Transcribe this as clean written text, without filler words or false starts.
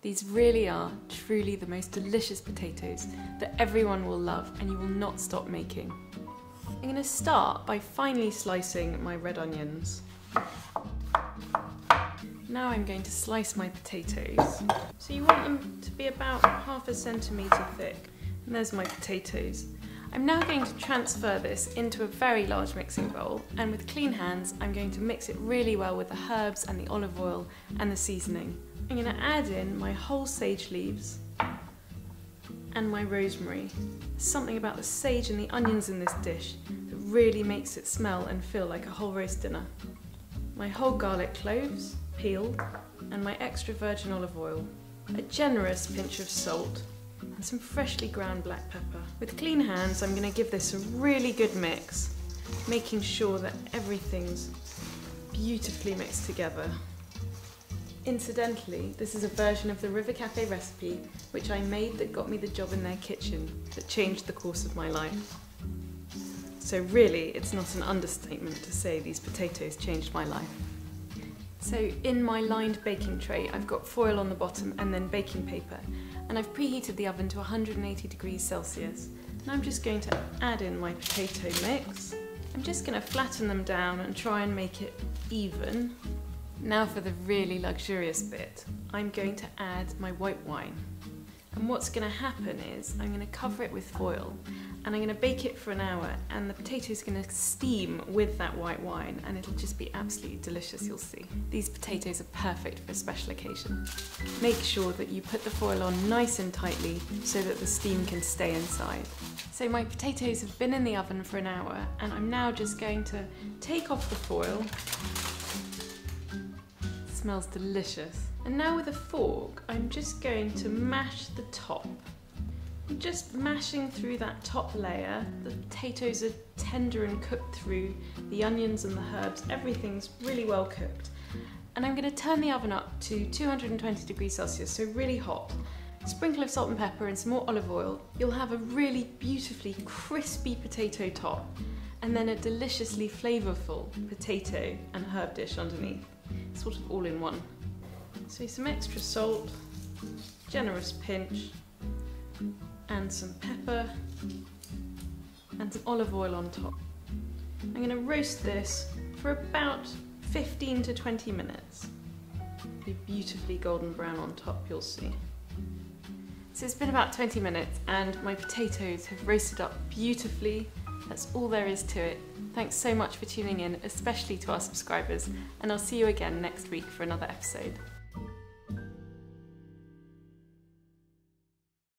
These really are truly the most delicious potatoes that everyone will love and you will not stop making. I'm going to start by finely slicing my red onions. Now I'm going to slice my potatoes. So you want them to be about half a centimetre thick. And there's my potatoes. I'm now going to transfer this into a very large mixing bowl, and with clean hands I'm going to mix it really well with the herbs and the olive oil and the seasoning. I'm going to add in my whole sage leaves and my rosemary. There's something about the sage and the onions in this dish that really makes it smell and feel like a whole roast dinner. My whole garlic cloves, peeled, and my extra virgin olive oil. A generous pinch of salt and some freshly ground black pepper. With clean hands I'm going to give this a really good mix, making sure that everything's beautifully mixed together. Incidentally, this is a version of the River Cafe recipe which I made that got me the job in their kitchen that changed the course of my life. So really, it's not an understatement to say these potatoes changed my life. So in my lined baking tray, I've got foil on the bottom and then baking paper, and I've preheated the oven to 180 degrees Celsius. And I'm just going to add in my potato mix. I'm just going to flatten them down and try and make it even. Now for the really luxurious bit, I'm going to add my white wine. And what's going to happen is I'm going to cover it with foil and I'm going to bake it for an hour, and the potatoes are going to steam with that white wine and it'll just be absolutely delicious, you'll see. These potatoes are perfect for a special occasion. Make sure that you put the foil on nice and tightly so that the steam can stay inside. So my potatoes have been in the oven for an hour and I'm now just going to take off the foil. It smells delicious. And now with a fork, I'm just going to mash the top. I'm just mashing through that top layer. The potatoes are tender and cooked through, the onions and the herbs, everything's really well cooked. And I'm going to turn the oven up to 220 degrees Celsius, so really hot. A sprinkle of salt and pepper and some more olive oil. You'll have a really beautifully crispy potato top, and then a deliciously flavourful potato and herb dish underneath. Sort of all in one. So some extra salt, generous pinch, and some pepper, and some olive oil on top. I'm going to roast this for about 15 to 20 minutes. Be beautifully golden brown on top, you'll see. So it's been about 20 minutes and my potatoes have roasted up beautifully. That's all there is to it. Thanks so much for tuning in, especially to our subscribers, and I'll see you again next week for another episode.